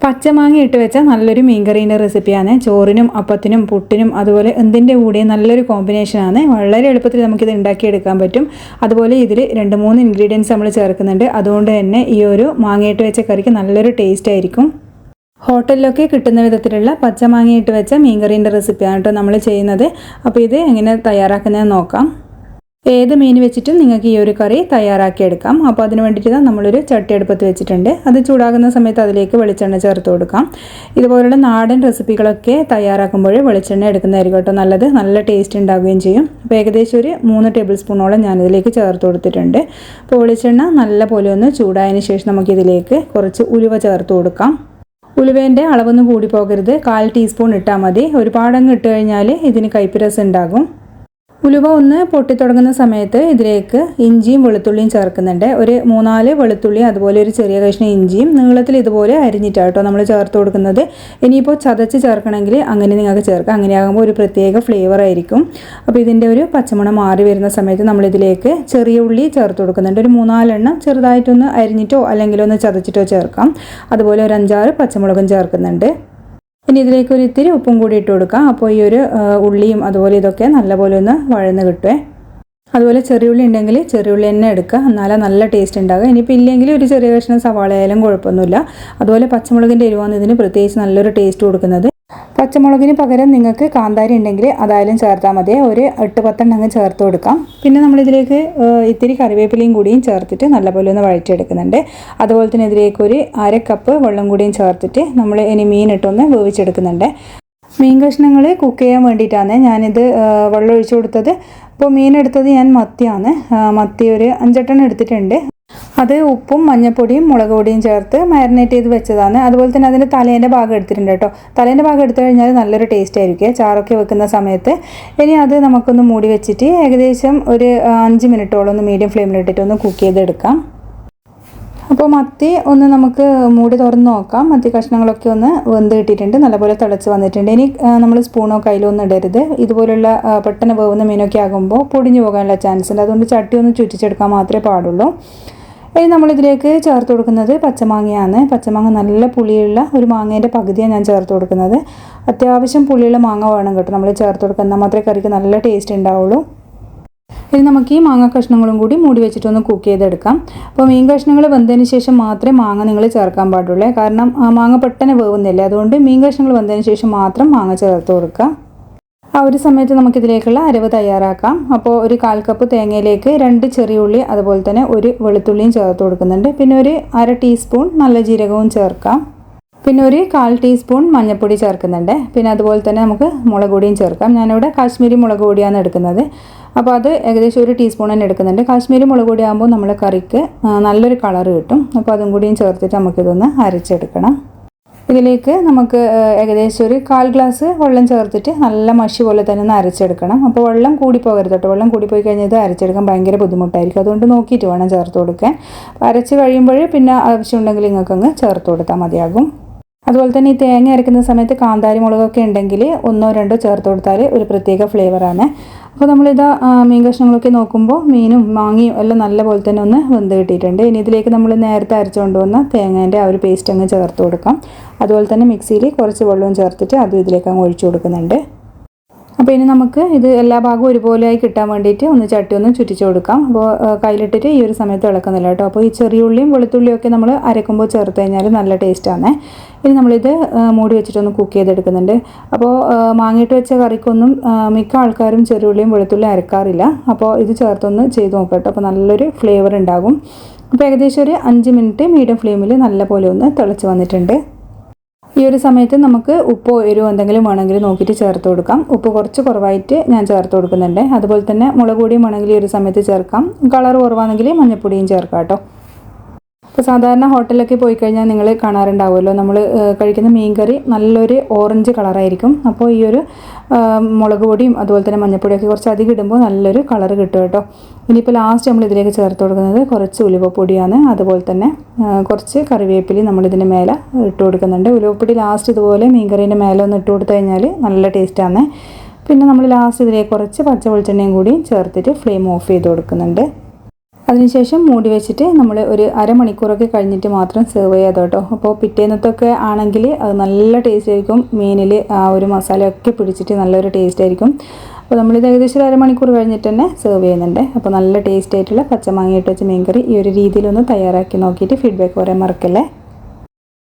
പച്ചമാങ്ങ ഇട്ട് വെച്ച നല്ലൊരു മീൻകറീൻ്റെ റെസിപ്പിയാണ്. ചോറിനും അപ്പത്തിനും പുട്ടിനും അതുപോലെ എന്തിൻ്റെ കൂടെയും നല്ലൊരു കോമ്പിനേഷനാണ്. വളരെ എളുപ്പത്തിൽ നമുക്കിത് ഉണ്ടാക്കിയെടുക്കാൻ പറ്റും. അതുപോലെ ഇതിൽ 2-3 ഇൻഗ്രീഡിയൻസ് നമ്മൾ ചേർക്കുന്നുണ്ട്. അതുകൊണ്ട് തന്നെ ഈ ഒരു മാങ്ങയിട്ട് വെച്ച കറിക്ക് നല്ലൊരു ടേസ്റ്റ് ആയിരിക്കും. ഹോട്ടലിലൊക്കെ കിട്ടുന്ന വിധത്തിലുള്ള പച്ചമാങ്ങ ഇട്ട് വെച്ച മീൻകറീൻ്റെ റെസിപ്പിയാണ് കേട്ടോ നമ്മൾ ചെയ്യുന്നത്. അപ്പോൾ ഇത് എങ്ങനെ തയ്യാറാക്കുന്നതെന്ന് നോക്കാം. ഏത് മീൻ വെച്ചിട്ടും നിങ്ങൾക്ക് ഈ ഒരു കറി തയ്യാറാക്കിയെടുക്കാം. അപ്പോൾ അതിന് വേണ്ടിയിട്ട് നമ്മളൊരു ചട്ടി അടുപ്പത്ത് വെച്ചിട്ടുണ്ട്. അത് ചൂടാകുന്ന സമയത്ത് അതിലേക്ക് വെളിച്ചെണ്ണ ചേർത്ത് കൊടുക്കാം. ഇതുപോലുള്ള നാടൻ റെസിപ്പികളൊക്കെ തയ്യാറാക്കുമ്പോൾ വെളിച്ചെണ്ണ എടുക്കുന്നതായിരിക്കും കേട്ടോ നല്ലത്. നല്ല ടേസ്റ്റ് ഉണ്ടാവുകയും ചെയ്യും. അപ്പോൾ ഏകദേശം ഒരു 3 ടേബിൾ സ്പൂണോളം ഞാനിതിലേക്ക് ചേർത്ത് കൊടുത്തിട്ടുണ്ട്. അപ്പോൾ വെളിച്ചെണ്ണ നല്ല പോലെ ഒന്ന് ചൂടായതിന് ശേഷം നമുക്കിതിലേക്ക് കുറച്ച് ഉലുവ ചേർത്ത് കൊടുക്കാം. ഉലുവേൻ്റെ അളവൊന്നും കൂടി പോകരുത്. 1/4 ടീസ്പൂൺ ഇട്ടാൽ മതി. ഒരുപാടങ്ങ് ഇട്ട് കഴിഞ്ഞാൽ ഇതിന് കയ്പ്പ് രസം ഉണ്ടാകും. ഉലുവ ഒന്ന് പൊട്ടിത്തുടങ്ങുന്ന സമയത്ത് ഇതിലേക്ക് ഇഞ്ചിയും വെളുത്തുള്ളിയും ചേർക്കുന്നുണ്ട്. ഒരു 3-4 വെളുത്തുള്ളി അതുപോലെ ഒരു ചെറിയ കഷ്ണം ഇഞ്ചിയും നീളത്തിൽ ഇതുപോലെ അരിഞ്ഞിട്ടാണ് കേട്ടോ നമ്മൾ ചേർത്ത് കൊടുക്കുന്നത്. ഇനിയിപ്പോൾ ചതച്ച് ചേർക്കണമെങ്കിൽ അങ്ങനെ നിങ്ങൾക്ക് ചേർക്കാം. അങ്ങനെയാകുമ്പോൾ ഒരു പ്രത്യേക ഫ്ലേവർ ആയിരിക്കും. അപ്പോൾ ഇതിൻ്റെ ഒരു പച്ചമണം മാറി വരുന്ന സമയത്ത് നമ്മളിതിലേക്ക് ചെറിയ ഉള്ളി ചേർത്ത് കൊടുക്കുന്നുണ്ട്. ഒരു 3-4 എണ്ണം ചെറുതായിട്ടൊന്ന് അരിഞ്ഞിട്ടോ അല്ലെങ്കിൽ ഒന്ന് ചതച്ചിട്ടോ ചേർക്കാം. അതുപോലെ ഒരു 5-6 പച്ചമുളകും ചേർക്കുന്നുണ്ട്. ഇനി ഇതിലേക്ക് ഒരു ഇത്തിരി ഉപ്പും കൂടി ഇട്ട് കൊടുക്കാം. അപ്പോൾ ഈ ഒരു ഉള്ളിയും അതുപോലെ ഇതൊക്കെ നല്ലപോലെ ഒന്ന് വഴന്ന് കിട്ടുമേ. അതുപോലെ ചെറിയുള്ളി ഉണ്ടെങ്കിൽ ചെറിയുള്ളി തന്നെ എടുക്കുക, എന്നാലും നല്ല ടേസ്റ്റ് ഉണ്ടാകുക. ഇനിയിപ്പോൾ ഇല്ലെങ്കിൽ ഒരു ചെറിയ കഷ്ണം സവാള ആയാലും കുഴപ്പമൊന്നുമില്ല. അതുപോലെ പച്ചമുളകിൻ്റെ എരിവാണ് ഇതിന് പ്രത്യേകിച്ച് നല്ലൊരു ടേസ്റ്റ് കൊടുക്കുന്നത്. പച്ചമുളകിന് പകരം നിങ്ങൾക്ക് കാന്താരി ഉണ്ടെങ്കിൽ അതായാലും ചേർത്താൽ മതി. ഒരു 8-10 എണ്ണം ചേർത്ത് കൊടുക്കാം. പിന്നെ നമ്മളിതിലേക്ക് ഇത്തിരി കറിവേപ്പിലയും കൂടിയും ചേർത്തിട്ട് നല്ലപോലെ ഒന്ന് വഴറ്റിയെടുക്കുന്നുണ്ട്. അതുപോലെ തന്നെ ഇതിലേക്ക് ഒരു 1/2 കപ്പ് വെള്ളം കൂടിയും ചേർത്തിട്ട് നമ്മൾ ഇനി മീനിട്ടൊന്ന് വേവിച്ചെടുക്കുന്നുണ്ട്. മീൻ കഷ്ണങ്ങൾ കുക്ക് ചെയ്യാൻ വേണ്ടിയിട്ടാണ് ഞാനിത് വെള്ളം ഒഴിച്ചു കൊടുത്തത്. അപ്പോൾ മീനെടുത്തത് ഞാൻ മത്തിയാണ്. മത്തി ഒരു 5-8 എണ്ണം എടുത്തിട്ടുണ്ട്. അത് ഉപ്പും മഞ്ഞൾപ്പൊടിയും മുളക് പൊടിയും ചേർത്ത് മാരിനേറ്റ് ചെയ്ത് വെച്ചതാണ്. അതുപോലെ തന്നെ അതിൻ്റെ തലേൻ്റെ ഭാഗം എടുത്തിട്ടുണ്ട് കേട്ടോ. തലേൻ്റെ ഭാഗം എടുത്തു കഴിഞ്ഞാൽ നല്ലൊരു ടേസ്റ്റ് ആയിരിക്കും ചാറൊക്കെ വെക്കുന്ന സമയത്ത്. ഇനി അത് നമുക്കൊന്ന് മൂടി വെച്ചിട്ട് ഏകദേശം ഒരു 5 മിനിറ്റോളം ഒന്ന് മീഡിയം ഫ്ലെയിമിലിട്ടിട്ട് ഒന്ന് കുക്ക് ചെയ്തെടുക്കാം. അപ്പോൾ മത്തി ഒന്ന് നമുക്ക് മൂടി തുറന്ന് നോക്കാം. മത്തി കഷ്ണങ്ങളൊക്കെ ഒന്ന് വെന്ത് കിട്ടിയിട്ടുണ്ട്, നല്ലപോലെ തിളച്ച് വന്നിട്ടുണ്ട്. ഇനി നമ്മൾ സ്പൂണോ കയ്യിലോ ഒന്നും ഇടരുത്. ഇതുപോലുള്ള പെട്ടെന്ന് വേവുന്ന മീനൊക്കെ ആകുമ്പോൾ പൊടിഞ്ഞു പോകാനുള്ള ചാൻസ് ഉണ്ട്. അതുകൊണ്ട് ചട്ടി ഒന്ന് ചുറ്റിച്ചെടുക്കാൻ മാത്രമേ പാടുള്ളൂ. ഇനി നമ്മളിതിലേക്ക് ചേർത്ത് കൊടുക്കുന്നത് പച്ചമാങ്ങയാണ്. പച്ചമാങ്ങ നല്ല പുളിയുള്ള ഒരു മാങ്ങേൻ്റെ പകുതിയാണ് ഞാൻ ചേർത്ത് കൊടുക്കുന്നത്. അത്യാവശ്യം പുളിയുള്ള മാങ്ങ വേണം കേട്ടോ നമ്മൾ ചേർത്ത് കൊടുക്കുക, എന്നാൽ മാത്രമേ കറിക്ക് നല്ല ടേസ്റ്റ് ഉണ്ടാവുള്ളൂ. ഇനി നമുക്ക് ഈ മാങ്ങ കഷ്ണങ്ങളും കൂടി മൂടി വെച്ചിട്ടൊന്ന് കുക്ക് ചെയ്തെടുക്കാം. അപ്പോൾ മീൻ കഷ്ണങ്ങൾ വെന്തതിന് ശേഷം മാത്രമേ മാങ്ങ നിങ്ങൾ ചേർക്കാൻ പാടുള്ളൂ. കാരണം മാങ്ങ പെട്ടെന്ന് വേവുന്നില്ല. അതുകൊണ്ട് മീൻ കഷ്ണങ്ങൾ വെന്തതിന് ശേഷം മാത്രം മാങ്ങ ചേർത്ത് കൊടുക്കുക. ആ ഒരു സമയത്ത് നമുക്കിതിലേക്കുള്ള അരവ് തയ്യാറാക്കാം. അപ്പോൾ ഒരു 1/4 കപ്പ് തേങ്ങയിലേക്ക് 2 ചെറിയ ഉള്ളി അതുപോലെ തന്നെ ഒരു വെളുത്തുള്ളിയും ചേർത്ത് കൊടുക്കുന്നുണ്ട്. പിന്നെ ഒരു 1/2 ടീസ്പൂൺ നല്ല ജീരകവും ചേർക്കാം. പിന്നെ ഒരു 1/4 ടീസ്പൂൺ മഞ്ഞൾപ്പൊടി ചേർക്കുന്നുണ്ട്. പിന്നെ അതുപോലെ തന്നെ നമുക്ക് മുളക് പൊടിയും ചേർക്കാം. ഞാനിവിടെ കാശ്മീരി മുളക് പൊടിയാണ് എടുക്കുന്നത്. അപ്പോൾ അത് ഏകദേശം 1 ടീസ്പൂൺ തന്നെ എടുക്കുന്നുണ്ട്. കാശ്മീരി മുളക് പൊടി ആകുമ്പോൾ നമ്മുടെ കറിക്ക് നല്ലൊരു കളർ കിട്ടും. അപ്പോൾ അതും കൂടിയും ചേർത്തിട്ട് നമുക്കിതൊന്ന് അരച്ചെടുക്കണം. ഇതിലേക്ക് നമുക്ക് ഏകദേശം ഒരു 1/4 ഗ്ലാസ് വെള്ളം ചേർത്തിട്ട് നല്ല മഷി പോലെ തന്നെ ഒന്ന് അരച്ചെടുക്കണം. അപ്പോൾ വെള്ളം കൂടി പോകരുത് കേട്ടോ. വെള്ളം കൂടി പോയി കഴിഞ്ഞാൽ ഇത് അരച്ചെടുക്കാൻ ഭയങ്കര ബുദ്ധിമുട്ടായിരിക്കും. അതുകൊണ്ട് നോക്കിയിട്ട് വേണം ചേർത്ത് കൊടുക്കാൻ. അരച്ച് കഴിയുമ്പോൾ പിന്നെ ആവശ്യമുണ്ടെങ്കിൽ നിങ്ങൾക്കങ്ങ് ചേർത്ത് കൊടുത്താൽ മതിയാകും. അതുപോലെ തന്നെ ഈ തേങ്ങ അരയ്ക്കുന്ന സമയത്ത് കാന്താരി മുളകൊക്കെ ഉണ്ടെങ്കിൽ 1-2 ചേർത്ത് കൊടുത്താൽ ഒരു പ്രത്യേക ഫ്ലേവറാണ്. അപ്പോൾ നമ്മളിതാ മീൻ കഷ്ണങ്ങളൊക്കെ നോക്കുമ്പോൾ മീനും മാങ്ങയും എല്ലാം നല്ല പോലെ തന്നെ ഒന്ന് വെന്ത് കിട്ടിയിട്ടുണ്ട്. ഇനി ഇതിലേക്ക് നമ്മൾ നേരത്തെ അരച്ചുകൊണ്ട് വന്ന തേങ്ങേൻ്റെ ആ ഒരു പേസ്റ്റ് അങ്ങ് ചേർത്ത് കൊടുക്കാം. അതുപോലെ തന്നെ മിക്സിയിൽ കുറച്ച് വെള്ളവും ചേർത്തിട്ട് അതും ഇതിലേക്ക് അങ്ങ് ഒഴിച്ചു കൊടുക്കുന്നുണ്ട്. അപ്പോൾ ഇനി നമുക്ക് ഇത് എല്ലാ ഭാഗവും ഒരുപോലെയായി കിട്ടാൻ വേണ്ടിയിട്ട് ഒന്ന് ചട്ടി ഒന്ന് ചുറ്റിച്ച് കൊടുക്കാം. അപ്പോൾ കയ്യിലിട്ടിട്ട് ഈ ഒരു സമയത്ത് ഇളക്കുന്നില്ല കേട്ടോ. അപ്പോൾ ഈ ചെറിയ ഉള്ളിയും വെളുത്തുള്ളിയും ഒക്കെ നമ്മൾ അരക്കുമ്പോൾ ചേർത്ത് കഴിഞ്ഞാൽ നല്ല ടേസ്റ്റാണ്. ഇനി നമ്മളിത് മൂടി വെച്ചിട്ടൊന്ന് കുക്ക് ചെയ്തെടുക്കുന്നുണ്ട്. അപ്പോൾ മാങ്ങിയിട്ട് വെച്ച കറിക്കൊന്നും മിക്ക ആൾക്കാരും ചെറിയ ഉള്ളിയും വെളുത്തുള്ളിയും അരക്കാറില്ല. അപ്പോൾ ഇത് ചേർത്തൊന്ന് ചെയ്ത് നോക്കാം കേട്ടോ. അപ്പോൾ നല്ലൊരു ഫ്ലേവർ ഉണ്ടാകും. അപ്പോൾ ഏകദേശം ഒരു 5 മിനിറ്റ് മീഡിയം ഫ്ലെയിമിൽ നല്ല പോലെ ഒന്ന് തിളച്ച് വന്നിട്ടുണ്ട്. ഈ ഒരു സമയത്ത് നമുക്ക് ഉപ്പോ എരിവോ എന്തെങ്കിലും വേണമെങ്കിൽ നോക്കിയിട്ട് ചേർത്ത് കൊടുക്കാം. ഉപ്പ് കുറച്ച് കുറവായിട്ട് ഞാൻ ചേർത്ത് കൊടുക്കുന്നുണ്ട്. അതുപോലെ തന്നെ മുളക് പൊടിയും വേണമെങ്കിൽ ഈ ഒരു സമയത്ത് ചേർക്കാം. കളർ കുറവാണെങ്കിൽ മഞ്ഞൾപ്പൊടിയും ചേർക്കാം കേട്ടോ. ഇപ്പോൾ സാധാരണ ഹോട്ടലിലൊക്കെ പോയി കഴിഞ്ഞാൽ നിങ്ങൾ കാണാറുണ്ടാവുമല്ലോ, നമ്മൾ കഴിക്കുന്ന മീൻ കറി നല്ലൊരു ഓറഞ്ച് കളറായിരിക്കും. അപ്പോൾ ഈ ഒരു മുളക് പൊടിയും അതുപോലെ തന്നെ മഞ്ഞൾപ്പൊടിയൊക്കെ കുറച്ച് അധികം ഇടുമ്പോൾ നല്ലൊരു കളർ കിട്ടും കേട്ടോ. ഇനിയിപ്പോൾ ലാസ്റ്റ് നമ്മൾ ഇതിലേക്ക് ചേർത്ത് കൊടുക്കുന്നത് കുറച്ച് ഉലുവപ്പൊടിയാണ്. അതുപോലെ തന്നെ കുറച്ച് കറിവേപ്പില നമ്മളിതിൻ്റെ മേലെ ഇട്ട് കൊടുക്കുന്നുണ്ട്. ഉലുവപ്പൊടി ലാസ്റ്റ് ഇതുപോലെ മീൻ കറീൻ്റെ മേലെ ഒന്ന് ഇട്ട് കൊടുത്തു കഴിഞ്ഞാൽ നല്ല ടേസ്റ്റാണ്. പിന്നെ നമ്മൾ ലാസ്റ്റ് ഇതിലേക്ക് കുറച്ച് പച്ച വെളിച്ചെണ്ണയും കൂടി ചേർത്തിട്ട് ഫ്ലെയിം ഓഫ് ചെയ്ത് കൊടുക്കുന്നുണ്ട്. അതിനുശേഷം മൂടി വെച്ചിട്ട് നമ്മൾ ഒരു അരമണിക്കൂറൊക്കെ കഴിഞ്ഞിട്ട് മാത്രം സെർവ് ചെയ്യാതെ കേട്ടോ. അപ്പോൾ പിറ്റേന്നത്തൊക്കെ ആണെങ്കിൽ അത് നല്ല ടേസ്റ്റ് ആയിരിക്കും. മീനിൽ ആ ഒരു മസാലയൊക്കെ പിടിച്ചിട്ട് നല്ലൊരു ടേസ്റ്റ് ആയിരിക്കും. അപ്പോൾ നമ്മളിത് ഏകദേശം ഒരു അരമണിക്കൂർ കഴിഞ്ഞിട്ട് തന്നെ സെർവ് ചെയ്യുന്നുണ്ട്. അപ്പോൾ നല്ല ടേസ്റ്റ് ആയിട്ടുള്ള പച്ചമാങ്ങ ഇട്ട് വെച്ച മീൻകറി ഈ ഒരു രീതിയിലൊന്ന് തയ്യാറാക്കി നോക്കിയിട്ട് ഫീഡ്ബാക്ക് പറയാൻ മറക്കല്ലേ.